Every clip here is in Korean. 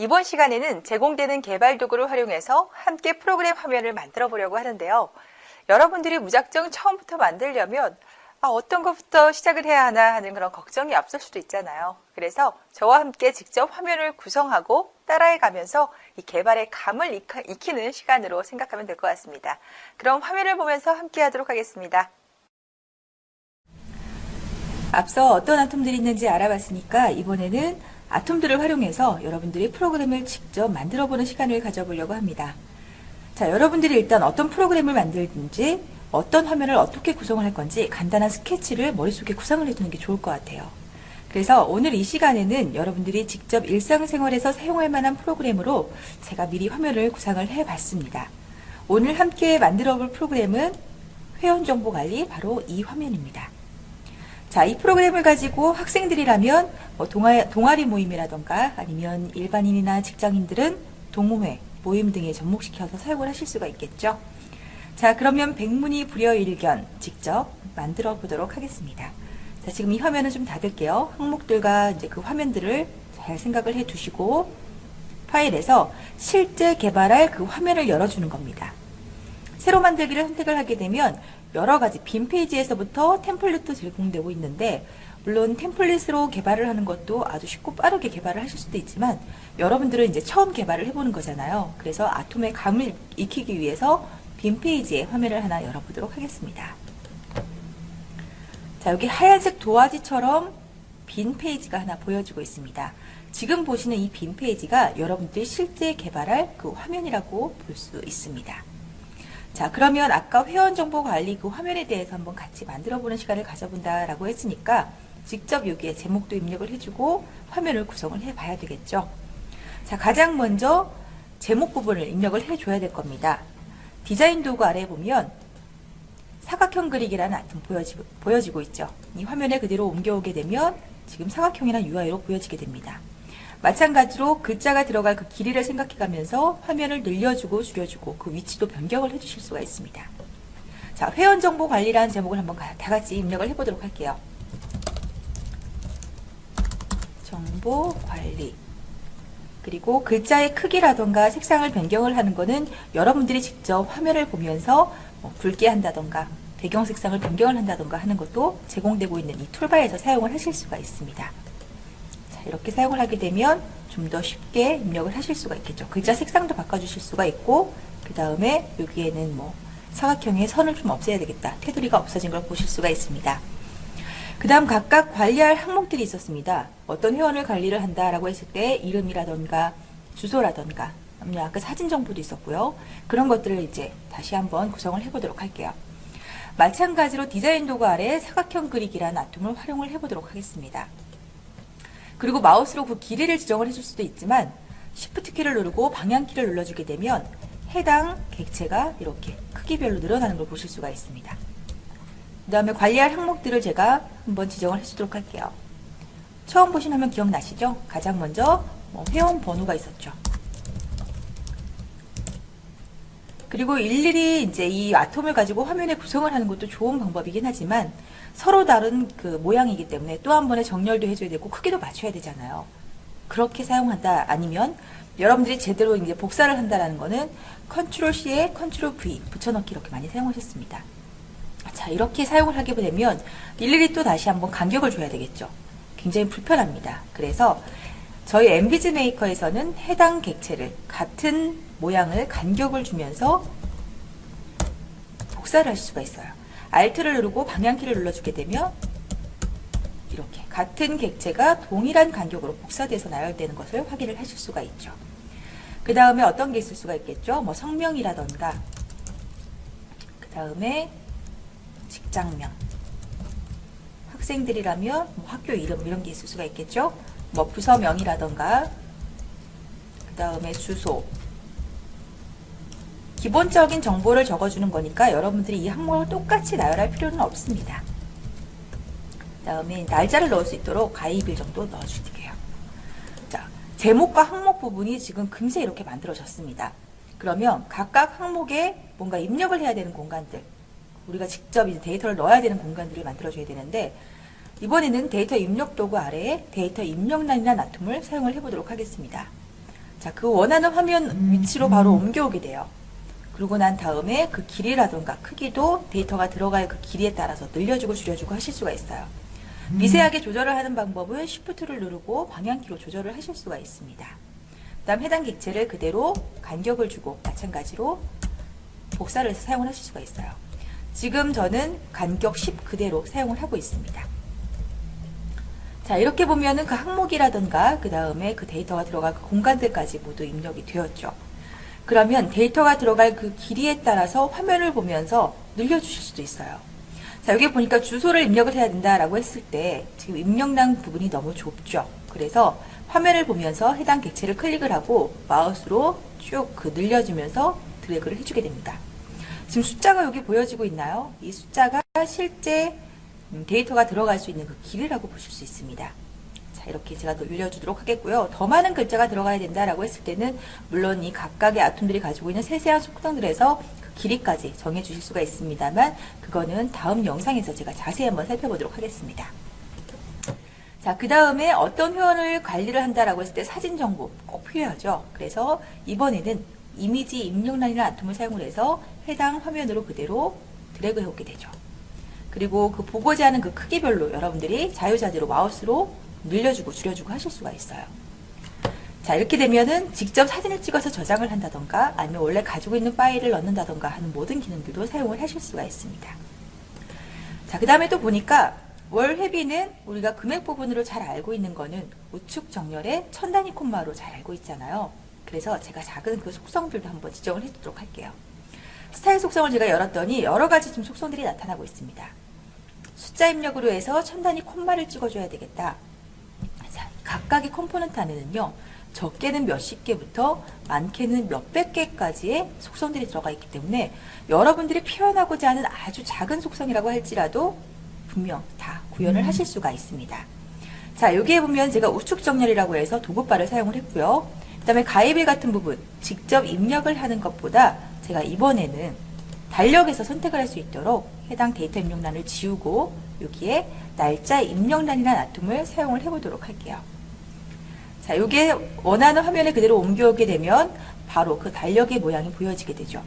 이번 시간에는 제공되는 개발 도구를 활용해서 함께 프로그램 화면을 만들어 보려고 하는데요. 여러분들이 무작정 처음부터 만들려면 어떤 것부터 시작을 해야 하나 하는 그런 걱정이 앞설 수도 있잖아요. 그래서 저와 함께 직접 화면을 구성하고 따라해 가면서 이 개발의 감을 익히는 시간으로 생각하면 될 것 같습니다. 그럼 화면을 보면서 함께 하도록 하겠습니다. 앞서 어떤 아톰들이 있는지 알아봤으니까 이번에는 아톰들을 활용해서 여러분들이 프로그램을 직접 만들어 보는 시간을 가져보려고 합니다. 자, 여러분들이 일단 어떤 프로그램을 만들든지 어떤 화면을 어떻게 구성을 할 건지 간단한 스케치를 머릿속에 구상을 해두는 게 좋을 것 같아요. 그래서 오늘 이 시간에는 여러분들이 직접 일상생활에서 사용할 만한 프로그램으로 제가 미리 화면을 구상을 해봤습니다. 오늘 함께 만들어 볼 프로그램은 회원정보관리, 바로 이 화면입니다. 자, 이 프로그램을 가지고 학생들이라면 동아리 모임이라던가 아니면 일반인이나 직장인들은 동호회, 모임 등에 접목시켜서 사용을 하실 수가 있겠죠. 자, 그러면 백문이 불여일견 직접 만들어 보도록 하겠습니다. 자, 지금 이 화면은 좀 닫을게요. 항목들과 이제 그 화면들을 잘 생각을 해 두시고 파일에서 실제 개발할 그 화면을 열어주는 겁니다. 새로 만들기를 선택을 하게 되면 여러 가지 빈 페이지에서부터 템플릿도 제공되고 있는데, 물론 템플릿으로 개발을 하는 것도 아주 쉽고 빠르게 개발을 하실 수도 있지만 여러분들은 이제 처음 개발을 해보는 거잖아요. 그래서 아톰의 감을 익히기 위해서 빈 페이지에 화면을 하나 열어보도록 하겠습니다. 자, 여기 하얀색 도화지처럼 빈 페이지가 하나 보여지고 있습니다. 지금 보시는 이 빈 페이지가 여러분들이 실제 개발할 그 화면이라고 볼 수 있습니다. 자, 그러면 아까 회원정보관리 그 화면에 대해서 한번 같이 만들어보는 시간을 가져본다라고 했으니까 직접 여기에 제목도 입력을 해주고 화면을 구성을 해봐야 되겠죠. 자, 가장 먼저 제목 부분을 입력을 해줘야 될 겁니다. 디자인 도구 아래에 보면 사각형 그리기라는 아이템 보여지고 있죠. 이 화면에 그대로 옮겨오게 되면 지금 사각형이란 UI로 보여지게 됩니다. 마찬가지로 글자가 들어갈 그 길이를 생각해가면서 화면을 늘려주고 줄여주고 그 위치도 변경을 해주실 수가 있습니다. 자, 회원정보관리라는 제목을 한번 다 같이 입력을 해보도록 할게요. 정보관리. 그리고 글자의 크기라던가 색상을 변경을 하는 거는 여러분들이 직접 화면을 보면서 붉게 한다던가 배경 색상을 변경을 한다던가 하는 것도 제공되고 있는 이 툴바에서 사용을 하실 수가 있습니다. 이렇게 사용을 하게 되면 좀 더 쉽게 입력을 하실 수가 있겠죠. 글자 색상도 바꿔주실 수가 있고, 그 다음에 여기에는 사각형의 선을 좀 없애야 되겠다, 테두리가 없어진 걸 보실 수가 있습니다. 그 다음 각각 관리할 항목들이 있었습니다. 어떤 회원을 관리를 한다라고 했을 때 이름이라던가 주소라던가 아까 사진 정보도 있었고요. 그런 것들을 이제 다시 한번 구성을 해보도록 할게요. 마찬가지로 디자인 도구 아래 사각형 그리기라는 아톰을 활용을 해보도록 하겠습니다. 그리고 마우스로 그 길이를 지정을 해줄 수도 있지만 Shift 키를 누르고 방향 키를 눌러주게 되면 해당 객체가 이렇게 크기별로 늘어나는 걸 보실 수가 있습니다. 그 다음에 관리할 항목들을 제가 한번 지정을 해주도록 할게요. 처음 보신 화면 기억나시죠? 가장 먼저 회원 번호가 있었죠. 그리고 일일이 이제 이 아톰을 가지고 화면에 구성을 하는 것도 좋은 방법이긴 하지만 서로 다른 그 모양이기 때문에 또 한 번에 정렬도 해줘야 되고 크기도 맞춰야 되잖아요. 그렇게 사용한다, 아니면 여러분들이 제대로 이제 복사를 한다라는 거는 Ctrl C에 Ctrl V 붙여넣기 이렇게 많이 사용하셨습니다. 자, 이렇게 사용을 하게 되면 일일이 또 다시 한번 간격을 줘야 되겠죠. 굉장히 불편합니다. 그래서 저희 엠비즈 메이커에서는 해당 객체를 같은 모양을 간격을 주면서 복사를 하실 수가 있어요. Alt를 누르고 방향키를 눌러주게 되면 이렇게 같은 객체가 동일한 간격으로 복사돼서 나열되는 것을 확인을 하실 수가 있죠. 그 다음에 어떤 게 있을 수가 있겠죠? 성명이라던가, 그 다음에 직장명, 학생들이라면 학교 이름 이런 게 있을 수가 있겠죠. 부서명이라던가, 그 다음에 주소, 기본적인 정보를 적어주는 거니까 여러분들이 이 항목을 똑같이 나열할 필요는 없습니다. 그 다음에 날짜를 넣을 수 있도록 가입일 정도 넣어줄게요. 자, 제목과 항목 부분이 지금 금세 이렇게 만들어졌습니다. 그러면 각각 항목에 뭔가 입력을 해야 되는 공간들, 우리가 직접 이제 데이터를 넣어야 되는 공간들을 만들어줘야 되는데, 이번에는 데이터 입력 도구 아래에 데이터 입력란이라는 아톰을 사용을 해보도록 하겠습니다. 자, 그 원하는 화면 위치로 바로 옮겨오게 돼요. 그러고 난 다음에 그 길이라던가 크기도 데이터가 들어갈 그 길이에 따라서 늘려주고 줄여주고 하실 수가 있어요. 미세하게 조절을 하는 방법은 Shift를 누르고 방향키로 조절을 하실 수가 있습니다. 그 다음 해당 객체를 그대로 간격을 주고 마찬가지로 복사를 해서 사용을 하실 수가 있어요. 지금 저는 간격 10 그대로 사용을 하고 있습니다. 자, 이렇게 보면은 그 항목이라던가 그 다음에 그 데이터가 들어갈 그 공간들까지 모두 입력이 되었죠. 그러면 데이터가 들어갈 그 길이에 따라서 화면을 보면서 늘려주실 수도 있어요. 자, 여기 보니까 주소를 입력을 해야 된다라고 했을 때 지금 입력란 부분이 너무 좁죠. 그래서 화면을 보면서 해당 객체를 클릭을 하고 마우스로 쭉 그 늘려주면서 드래그를 해주게 됩니다. 지금 숫자가 여기 보여지고 있나요? 이 숫자가 실제 데이터가 들어갈 수 있는 그 길이라고 보실 수 있습니다. 자, 이렇게 제가 늘려주도록 하겠고요. 더 많은 글자가 들어가야 된다라고 했을 때는 물론 이 각각의 아톰들이 가지고 있는 세세한 속성들에서 그 길이까지 정해주실 수가 있습니다만 그거는 다음 영상에서 제가 자세히 한번 살펴보도록 하겠습니다. 자, 그 다음에 어떤 회원을 관리를 한다라고 했을 때 사진 정보 꼭 필요하죠. 그래서 이번에는 이미지 입력란이라는 아톰을 사용을 해서 해당 화면으로 그대로 드래그 해오게 되죠. 그리고 그 보고자 하는 그 크기별로 여러분들이 자유자재로 마우스로 늘려주고 줄여주고 하실 수가 있어요. 자, 이렇게 되면은 직접 사진을 찍어서 저장을 한다던가 아니면 원래 가지고 있는 파일을 넣는다던가 하는 모든 기능들도 사용을 하실 수가 있습니다. 자, 그 다음에 또 보니까 월 회비는 우리가 금액 부분으로 잘 알고 있는 거는 우측 정렬의 1000단위 콤마로 잘 알고 있잖아요. 그래서 제가 작은 그 속성들도 한번 지정을 해두도록 할게요. 스타일 속성을 제가 열었더니 여러 가지 지금 속성들이 나타나고 있습니다. 숫자 입력으로 해서 1000단위 콤마를 찍어줘야 되겠다. 자, 각각의 컴포넌트 안에는요, 적게는 몇십 개부터 많게는 몇백 개까지의 속성들이 들어가 있기 때문에 여러분들이 표현하고자 하는 아주 작은 속성이라고 할지라도 분명 다 구현을 하실 수가 있습니다. 자, 여기에 보면 제가 우측 정렬이라고 해서 도구바를 사용을 했고요. 그 다음에 가입일 같은 부분, 직접 입력을 하는 것보다 제가 이번에는 달력에서 선택을 할 수 있도록 해당 데이터 입력란을 지우고 여기에 날짜 입력란이라는 아톰을 사용을 해보도록 할게요. 자, 이게 원하는 화면에 그대로 옮겨오게 되면 바로 그 달력의 모양이 보여지게 되죠.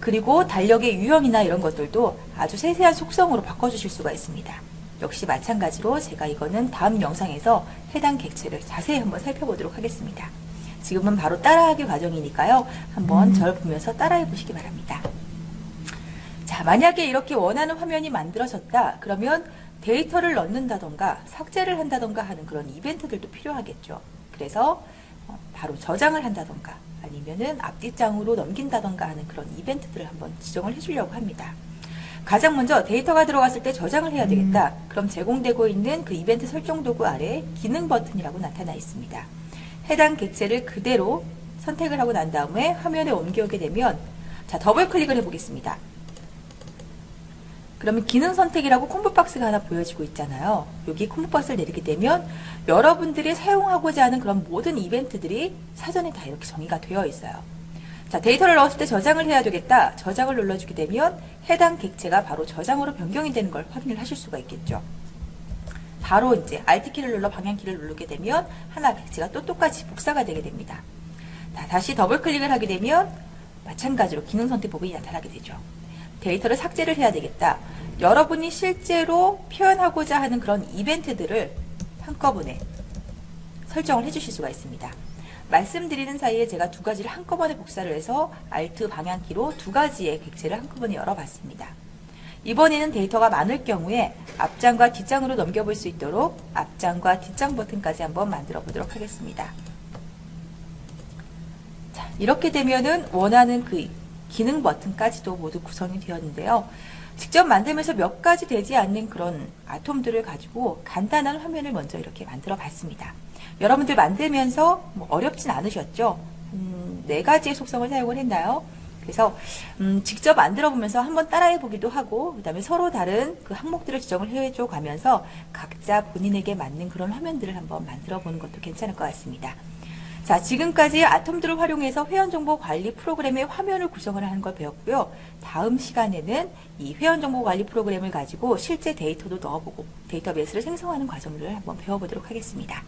그리고 달력의 유형이나 이런 것들도 아주 세세한 속성으로 바꿔주실 수가 있습니다. 역시 마찬가지로 제가 이거는 다음 영상에서 해당 객체를 자세히 한번 살펴보도록 하겠습니다. 지금은 바로 따라하기 과정이니까요. 한번 저를 보면서 따라해 보시기 바랍니다. 자, 만약에 이렇게 원하는 화면이 만들어졌다. 그러면 데이터를 넣는다던가 삭제를 한다던가 하는 그런 이벤트들도 필요하겠죠. 그래서 바로 저장을 한다던가 아니면은 앞뒷장으로 넘긴다던가 하는 그런 이벤트들을 한번 지정을 해주려고 합니다. 가장 먼저 데이터가 들어갔을 때 저장을 해야 되겠다. 그럼 제공되고 있는 그 이벤트 설정 도구 아래 기능 버튼이라고 나타나 있습니다. 해당 객체를 그대로 선택을 하고 난 다음에 화면에 옮겨오게 되면 자, 더블 클릭을 해보겠습니다. 그러면 기능 선택이라고 콤보박스가 하나 보여지고 있잖아요. 여기 콤보박스를 내리게 되면 여러분들이 사용하고자 하는 그런 모든 이벤트들이 사전에 다 이렇게 정의가 되어 있어요. 자, 데이터를 넣었을 때 저장을 해야 되겠다. 저장을 눌러주게 되면 해당 객체가 바로 저장으로 변경이 되는 걸 확인을 하실 수가 있겠죠. 바로 이제 Alt키를 눌러 방향키를 누르게 되면 하나 객체가 또 똑같이 복사가 되게 됩니다. 자, 다시 더블 클릭을 하게 되면 마찬가지로 기능 선택 부분이 나타나게 되죠. 데이터를 삭제를 해야 되겠다. 여러분이 실제로 표현하고자 하는 그런 이벤트들을 한꺼번에 설정을 해주실 수가 있습니다. 말씀드리는 사이에 제가 두 가지를 한꺼번에 복사를 해서 Alt 방향키로 두 가지의 객체를 한꺼번에 열어봤습니다. 이번에는 데이터가 많을 경우에 앞장과 뒷장으로 넘겨볼 수 있도록 앞장과 뒷장 버튼까지 한번 만들어 보도록 하겠습니다. 자, 이렇게 되면은 원하는 그 기능 버튼까지도 모두 구성이 되었는데요. 직접 만들면서 몇 가지 되지 않는 그런 아톰들을 가지고 간단한 화면을 먼저 이렇게 만들어 봤습니다. 여러분들 만들면서 뭐 어렵진 않으셨죠? 4가지의 속성을 사용을 했나요? 그래서 직접 만들어 보면서 한번 따라해 보기도 하고 그 다음에 서로 다른 그 항목들을 지정을 해줘 가면서 각자 본인에게 맞는 그런 화면들을 한번 만들어 보는 것도 괜찮을 것 같습니다. 자, 지금까지 아톰들을 활용해서 회원정보 관리 프로그램의 화면을 구성을 하는 걸 배웠고요. 다음 시간에는 이 회원정보 관리 프로그램을 가지고 실제 데이터도 넣어보고 데이터베이스를 생성하는 과정을 한번 배워보도록 하겠습니다.